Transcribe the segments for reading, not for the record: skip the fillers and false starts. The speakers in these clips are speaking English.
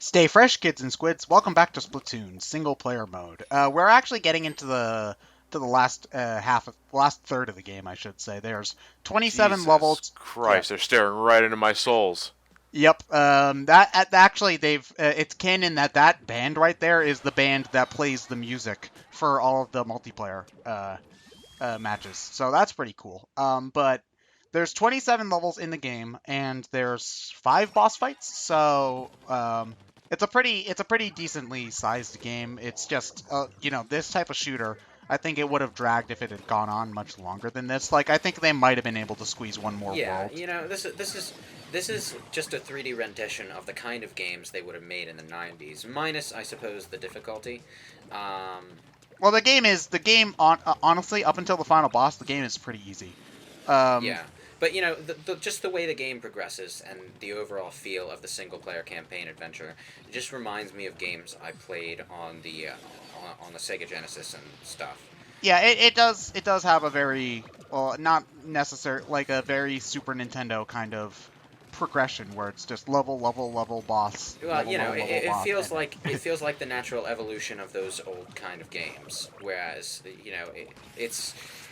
Stay fresh, kids and squids. Welcome back to Splatoon single player mode. We're actually getting into the last last third of the game, I should say. There's 27 Jesus levels. Yeah. Christ, they're staring right into my souls. Yep. Actually they've it's canon that band right there is the band that plays the music for all of the multiplayer matches. So that's pretty cool. But there's 27 levels in the game, and there's 5 boss fights. So it's a pretty decently sized game. It's just this type of shooter. I think it would have dragged if it had gone on much longer than this. Like I think they might have been able to squeeze one more Yeah, world. this is just a 3D rendition of the kind of games they would have made in the 90s, minus I suppose the difficulty. Um, Well, honestly up until the final boss, the game is pretty easy. Um, yeah, but just the way the game progresses and the overall feel of the single player campaign adventure just reminds me of games I played on the Sega Genesis and stuff. Yeah, it does have a very well, not necessary like a very Super Nintendo kind of progression where it's just level boss, Well, level it boss feels ending. like it feels like the natural evolution of those old kind of games. Whereas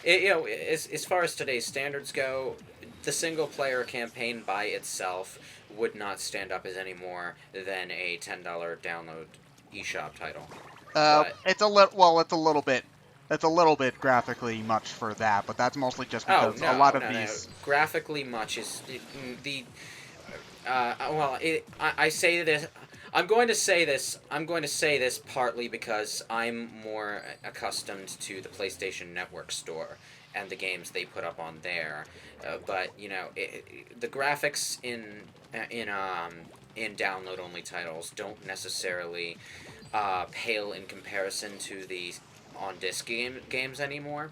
as far as today's standards go, the single player campaign by itself would not stand up as any more than a $10 download eShop title. But It's a little bit graphically much for that, but that's mostly just oh because a lot no of no no, these. graphically much is the well, I say this. I'm going to say this. I'm going to say this partly because I'm more accustomed to the PlayStation Network store and the games they put up on there. But the graphics in download only titles don't necessarily pale in comparison to the on disc games anymore.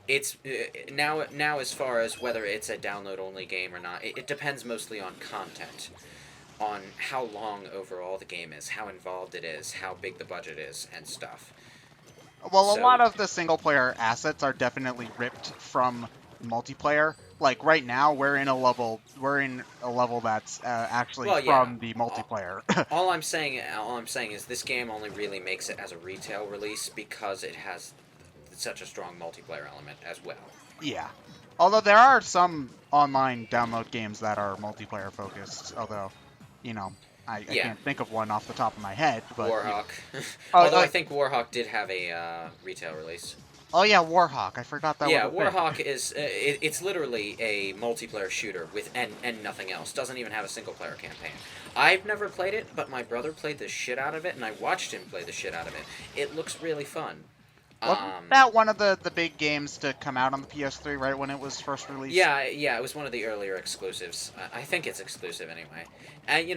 It's now as far as whether it's a download only game or not. It depends mostly on content, on how long overall the game is, how involved it is, how big the budget is, and stuff. Well, a lot So of the single player assets are definitely ripped from multiplayer. Like right now, we're in a level that's actually well, yeah. from the All, multiplayer. all I'm saying is this game only really makes it as a retail release because it has such a strong multiplayer element as well. Yeah. Although there are some online download games that are multiplayer focused, although, you know, I Yeah, can't think of one off the top of my head, but Warhawk. oh, Although I think Warhawk did have a retail release. oh yeah, Warhawk. I forgot that was Yeah, a thing. Warhawk is it's literally a multiplayer shooter with and nothing else. Doesn't even have a single player campaign. I've never played it, but my brother played the shit out of it, and I watched him play the shit out of it. It looks really fun. Wasn't Um, that one of the big games to come out on the PS3 right when it was first released? yeah, it was one of the earlier exclusives. I think it's exclusive anyway. And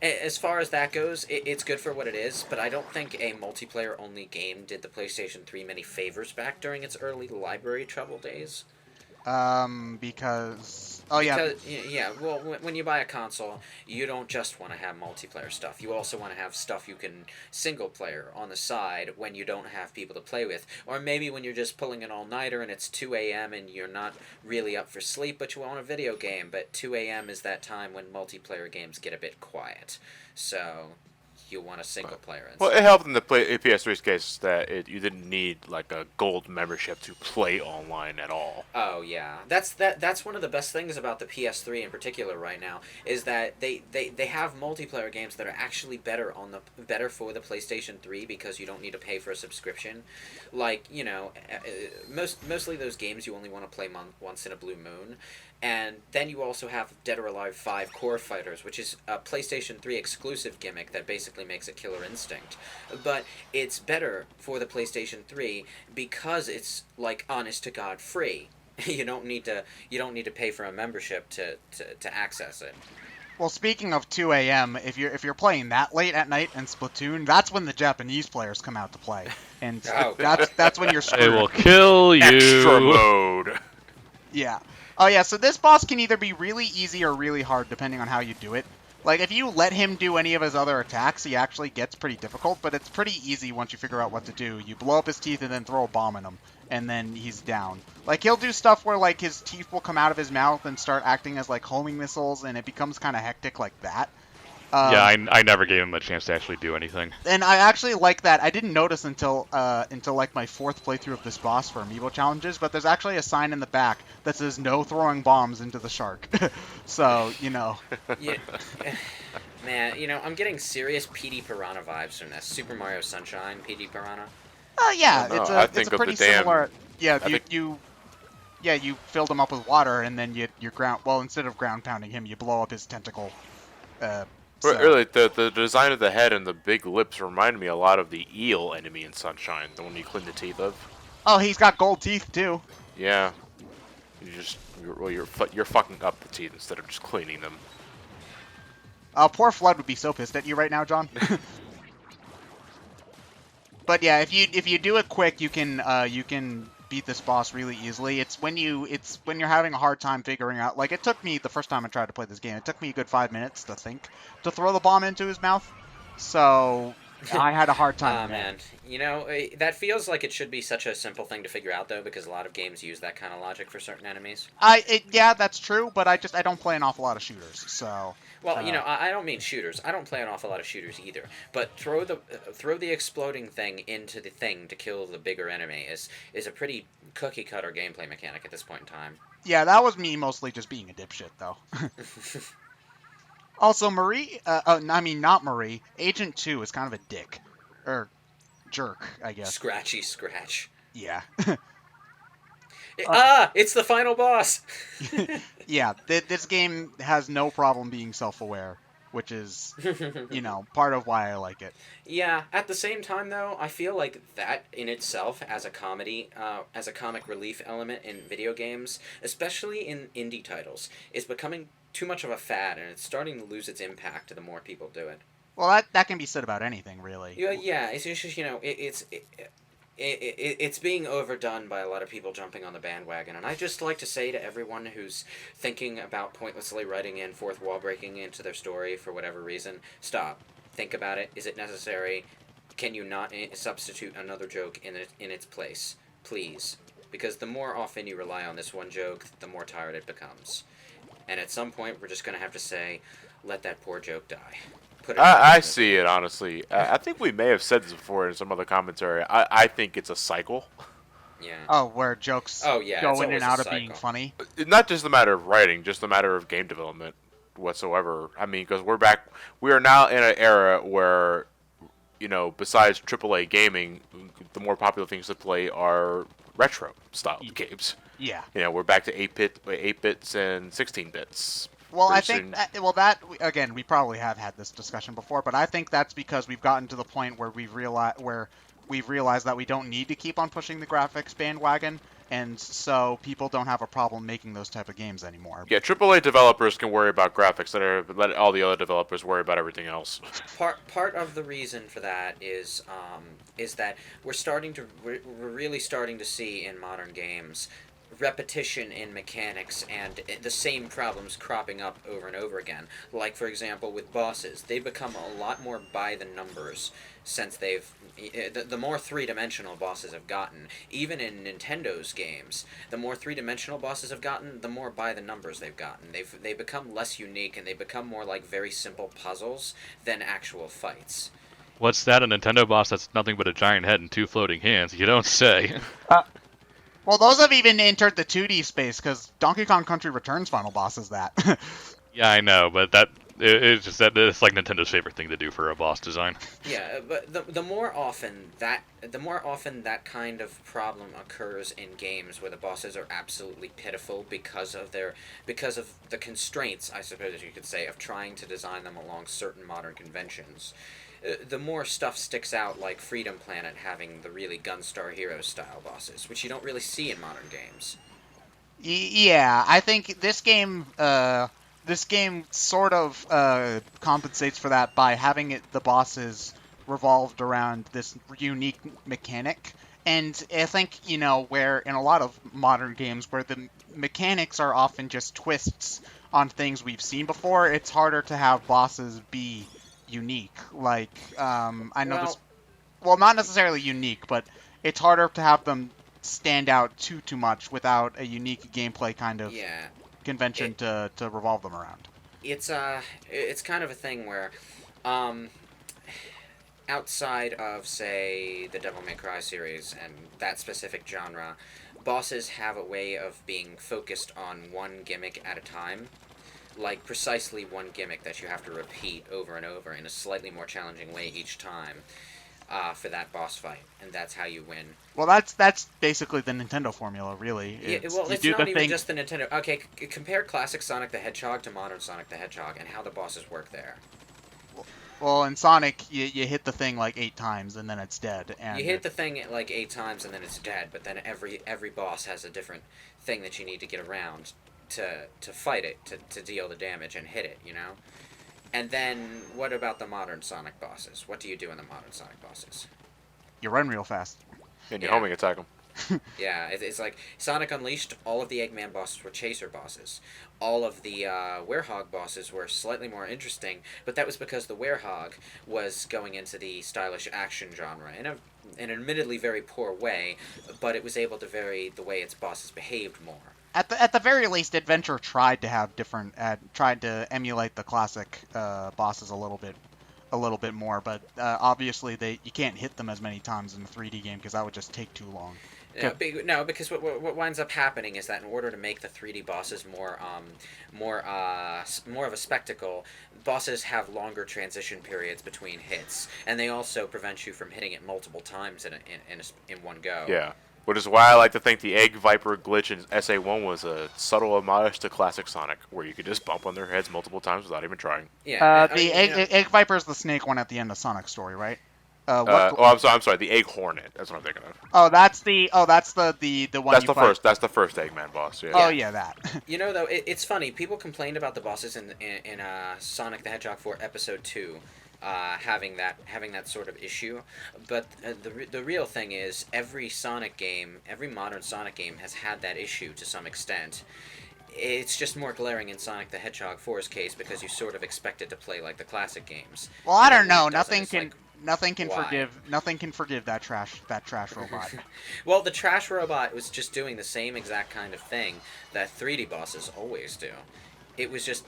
as far as that goes, it's good for what it is. But I don't think a multiplayer only game did the PlayStation 3 many favors back during its early library trouble days. Because oh yeah, Because yeah, well, when you buy a console, you don't just want to have multiplayer stuff. You also want to have stuff you can single player on the side when you don't have people to play with, or maybe when you're just pulling an all nighter and it's 2 a.m. and you're not really up for sleep, but you want a video game. But 2 a.m. is that time when multiplayer games get a bit quiet, so you want a single player Well, instead. it helped in the PS3's case that you didn't need like a gold membership to play online at all. Oh yeah, that's one of the best things about the PS3 in particular right now is that they have multiplayer games that are actually better for the PlayStation 3 because you don't need to pay for a subscription. Like mostly those games you only want to play once in a blue moon, and then you also have Dead or Alive 5 Core Fighters, which is a PlayStation 3 exclusive gimmick that basically makes it Killer Instinct. But it's better for the PlayStation 3 because it's like honest to god free. You don't need to pay for a membership to access it. well speaking of 2 a.m., if you're playing that late at night in Splatoon, that's when the Japanese players come out to play, and Oh that's god. that's when you're They will screwed. kill Extra you. mode. Yeah. Oh yeah, so this boss can either be really easy or really hard depending on how you do it. Like if you let him do any of his other attacks, he actually gets pretty difficult, but it's pretty easy once you figure out what to do. You blow up his teeth and then throw a bomb in him, and then he's down. Like he'll do stuff where like his teeth will come out of his mouth and start acting as like homing missiles, and it becomes kind of hectic like that. Yeah, I never gave him a chance to actually do anything. And I actually like that. I didn't notice until like my 4th playthrough of this boss for amiibo challenges, but there's actually a sign in the back that says no throwing bombs into the shark. So, Yeah. Man, I'm getting serious PD Piranha vibes from this. Super Mario Sunshine PD Piranha. Yeah, I don't it's know. I a think of pretty the damn- similar. Yeah, I think- you filled him up with water, and then you ground. Well, instead of ground pounding him, you blow up his tentacle. So- Really, the design of the head and the big lips remind me a lot of the eel enemy in Sunshine, the one you clean the teeth of. Oh, he's got gold teeth too. Yeah, you're fucking up the teeth instead of just cleaning them. Poor Flood would be so pissed at you right now, John. But yeah, if you do it quick, you can beat this boss really easily. It's when you're having a hard time figuring out. Like, it took me the first time I tried to play this game. It took me a good 5 minutes to think to throw the bomb into his mouth. So I had a hard time. Man, that feels like it should be such a simple thing to figure out, though, because a lot of games use that kind of logic for certain enemies. Yeah, that's true, but I don't play an awful lot of shooters, so. Well, I don't mean shooters. I don't play an awful lot of shooters either. But throw the exploding thing into the thing to kill the bigger enemy is a pretty cookie cutter gameplay mechanic at this point in time. Yeah, that was me mostly just being a dipshit, though. Also, not Marie. Agent 2 is kind of a dick. Or jerk, I guess. Scratchy Scratch. Yeah. It's the final boss! Yeah, this game has no problem being self-aware, which is, part of why I like it. Yeah, at the same time, though, I feel like that in itself, as a comedy, as a comic relief element in video games, especially in indie titles, is becoming too much of a fad, and it's starting to lose its impact the more people do it. Well, that can be said about anything, really. Yeah, it's just, it's being overdone by a lot of people jumping on the bandwagon, and I just like to say to everyone who's thinking about pointlessly writing in fourth wall breaking into their story for whatever reason, stop. Think about it. Is it necessary? Can you not substitute another joke in its place? Please. Because the more often you rely on this one joke, the more tired it becomes. And at some point, we're just going to have to say, let that poor joke die. I see it, honestly. I think we may have said this before in some other commentary. I think it's a cycle. Yeah. Oh, where jokes go in and out of being funny? It's not just a matter of writing, just a matter of game development whatsoever. I mean, because we are now in an era where, besides AAA gaming, the more popular things to play are retro-style games. Yeah. We're back to 8 bits and 16 bits. Well, I think again, we probably have had this discussion before, but I think that's because we've gotten to the point where we've realized that we don't need to keep on pushing the graphics bandwagon, and so people don't have a problem making those type of games anymore. Yeah, AAA developers can worry about graphics. Let all the other developers worry about everything else. Part of the reason for that is that we're really starting to see in modern games repetition in mechanics and the same problems cropping up over and over again. Like, for example, with bosses, they've become a lot more by the numbers since the more three-dimensional bosses have gotten. Even in Nintendo's games, the more three-dimensional bosses have gotten, the more by the numbers they've gotten. They've become less unique, and they become more like very simple puzzles than actual fights. What's that? A Nintendo boss that's nothing but a giant head and two floating hands? You don't say. Well, those have even entered the 2D space, because Donkey Kong Country Returns final boss is that. Yeah, I know, but it's just that it's like Nintendo's favorite thing to do for a boss design. Yeah, but the more often that kind of problem occurs in games where the bosses are absolutely pitiful because of the constraints, I suppose you could say, of trying to design them along certain modern conventions, the more stuff sticks out, like Freedom Planet having the really Gunstar Heroes style bosses, which you don't really see in modern games. Yeah, I think this game sort of compensates for that by having the bosses revolved around this unique mechanic. And I think, where in a lot of modern games where the mechanics are often just twists on things we've seen before, it's harder to have bosses be unique. Like, I know well, not necessarily unique, but it's harder to have them stand out too much without a unique gameplay kind of convention to revolve them around. it's kind of a thing where, um, outside of say the Devil May Cry series and that specific genre, bosses have a way of being focused on one gimmick at a time, like precisely one gimmick that you have to repeat over and over in a slightly more challenging way each time, for that boss fight, and that's how you win. Well, that's basically the Nintendo formula, really. Well, You it's do not the even thing. just the Nintendo. Okay, compare classic Sonic the Hedgehog to modern Sonic the Hedgehog and how the bosses work there. Well, in Sonic, you hit the thing like 8 times and then it's dead. And You hit the thing like 8 times and then it's dead, but then every boss has a different thing that you need to get around to fight it, to deal the damage and hit it, you know? And then, what about the modern Sonic bosses? What do you do in the modern Sonic bosses? you run real fast. And you Yeah. homing attack them. Yeah, it's like Sonic Unleashed, all of the Eggman bosses were chaser bosses. All of the Werehog bosses were slightly more interesting, but that was because the Werehog was going into the stylish action genre in an admittedly very poor way, but it was able to vary the way its bosses behaved more. At the very least, Adventure tried to have different, tried to emulate the classic bosses a little bit more, but obviously you can't hit them as many times in a 3D game because that would just take too long. No, because what winds up happening is that in order to make the 3D bosses more of a spectacle, bosses have longer transition periods between hits, and they also prevent you from hitting it multiple times in one go. Yeah. Which is why I like to think the Egg Viper glitch in SA1 was a subtle homage to classic Sonic, where you could just bump on their heads multiple times without even trying. Yeah, The Egg Viper is the snake one at the end of Sonic Story, right? I'm sorry, the Egg Hornet. That's what I'm thinking of. That's the one. That's you the fight. first. That's the first Eggman boss. Yeah. Oh yeah, that. You know, though, it's funny. People complained about the bosses in Sonic the Hedgehog 4 Episode 2 having that sort of issue, but the real thing is every modern Sonic game has had that issue to some extent. It's just more glaring in Sonic the Hedgehog 4's case because you sort of expect it to play like the classic games. Well, I don't And when know. it doesn't, it's like, Nothing can why? forgive that trash robot. Well, the trash robot was just doing the same exact kind of thing that 3D bosses always do. It was just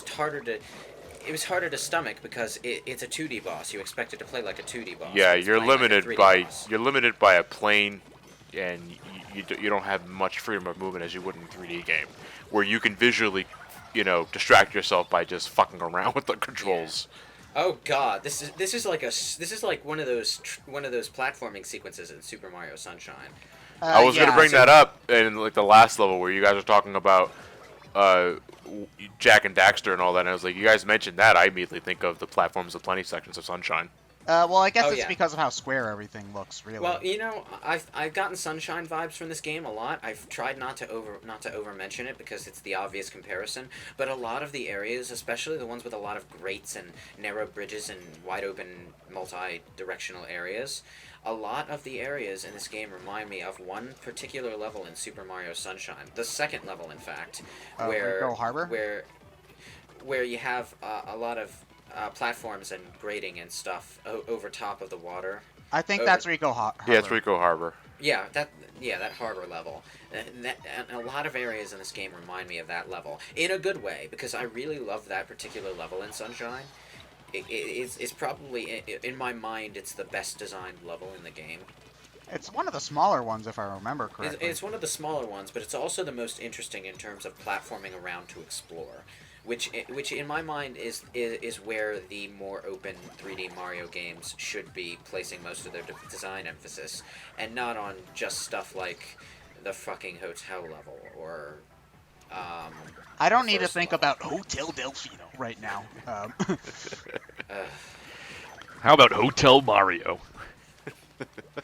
harder to. It was harder to stomach because it's a 2D boss. You expect it to play like a 2D boss. Yeah, It's playing like a 3D boss. you're limited by a plane, and you don't have much freedom of movement as you would in a 3D game, where you can visually, distract yourself by just fucking around with the controls. Oh God, this is like one of those platforming sequences in Super Mario Sunshine. I was gonna bring that up in like the last level where you guys were talking about Jack and Daxter and all that, and I was like, you guys mentioned that, I immediately think of the Platforms of Plenty sections of Sunshine. Well, I guess Oh, it's yeah. because of how square everything looks, really. Well, I've gotten Sunshine vibes from this game a lot. I've tried not to over mention it because it's the obvious comparison. But a lot of the areas, especially the ones with a lot of grates and narrow bridges and wide open multi-directional areas, a lot of the areas in this game remind me of one particular level in Super Mario Sunshine. The second level, in fact, where Rico Harbor? where you have a lot of platforms and grating and stuff over top of the water. I think that's Rico Harbor. Yeah, it's Rico Harbor. Yeah, that harbor level. And a lot of areas in this game remind me of that level in a good way because I really love that particular level in Sunshine. It's probably in my mind it's the best designed level in the game. It's one of the smaller ones, if I remember correctly. It's one of the smaller ones, but it's also the most interesting in terms of platforming around to explore. Which in my mind is where the more open 3D Mario games should be placing most of their design emphasis, and not on just stuff like the fucking hotel level or. I don't need to first think level. about Hotel Delfino right now. How about Hotel Mario?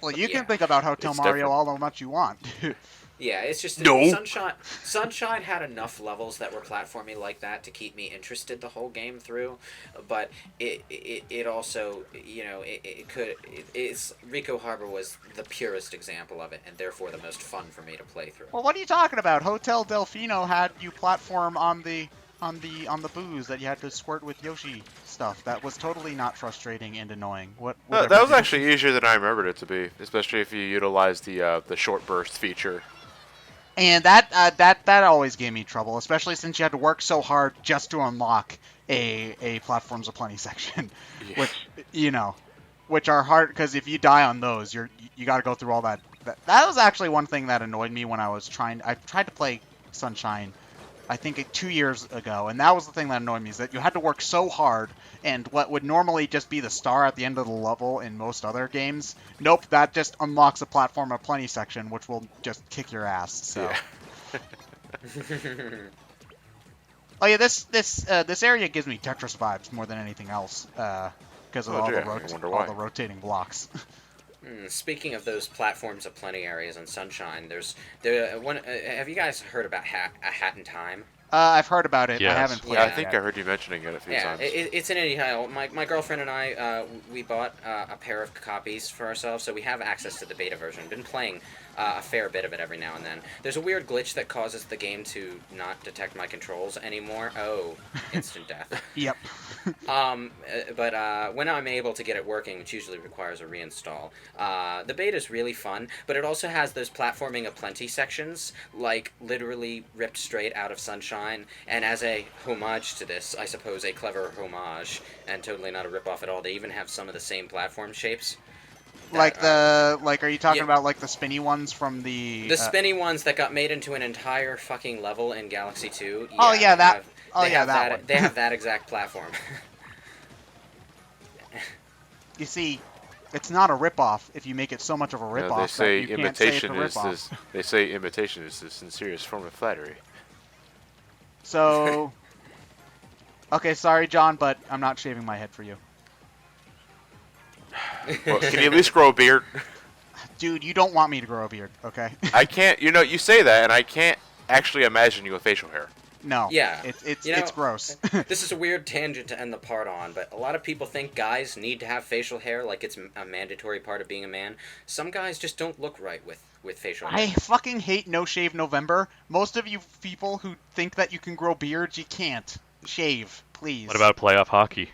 Well, you Yeah. can think about Hotel It's Mario different. all much you want. Yeah, it's just No. Sunshine had enough levels that were platformy like that to keep me interested the whole game through, but it also it's Rico Harbor was the purest example of it and therefore the most fun for me to play through. Well, what are you talking about? Hotel Delfino had you platform on the booze that you had to squirt with Yoshi stuff. That was totally not frustrating and annoying. That was actually easier than I remembered it to be, especially if you utilize the short burst feature. And that always gave me trouble, especially since you had to work so hard just to unlock a platforms of plenty section, Yeah. which which are hard because if you die on those, you got to go through all that. That was actually one thing that annoyed me when I tried to play Sunshine, I think 2 years ago, and that was the thing that annoyed me, is that you had to work so hard, and what would normally just be the star at the end of the level in most other games, nope, that just unlocks a platform of plenty section, which will just kick your ass. So, Yeah. oh yeah, this area gives me Tetris vibes more than anything else, because of Oh, all dear. the I wonder all why. the rotating blocks. Speaking of those platforms of plenty areas in Sunshine, there one. Have you guys heard about A Hat in Time? I've heard about it. I Yes. haven't played Yeah, I it think yet. I heard you mentioning it a few Yeah, times. it's an indie title. My girlfriend and I, we bought a pair of copies for ourselves, so we have access to the beta version. Been playing a fair bit of it every now and then. There's a weird glitch that causes the game to not detect my controls anymore. Oh, instant death. Yep. But when I'm able to get it working, which usually requires a reinstall, the beta is really fun. But it also has those platforming aplenty sections, like literally ripped straight out of Sunshine. And as a homage to this, I suppose a clever homage, and totally not a ripoff at all. They even have some of the same platform shapes. Like are you talking Yeah. about like the spinny ones from the? The spinny ones that got made into an entire fucking level in Galaxy 2. Oh Yeah, yeah, that. Oh they yeah, have that one. They have that exact platform. You see, it's not a ripoff if you make it so much of a You know, ripoff they that say you can't say it's a imitation is ripoff. this. They say imitation is the sincerest form of flattery. So, okay, sorry, John, but I'm not shaving my head for you, Well, can you at least grow a beard? dude. You don't want me to grow a beard, okay? I can't. You know, you say that, and I can't actually imagine you with facial hair. No. Yeah. It's You know, it's gross. This is a weird tangent to end the part on, but a lot of people think guys need to have facial hair like it's a mandatory part of being a man. Some guys just don't look right with facial hair. I fucking hate No Shave November. Most of you people who think that you can grow beards, you can't. Shave, please. What about playoff hockey?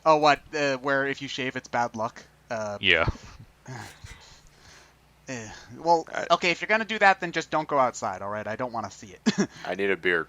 Oh, what? Where if you shave, it's bad luck. Yeah. Well, okay, if you're gonna do that, then just don't go outside. All right, I don't want to see it. I need a beard.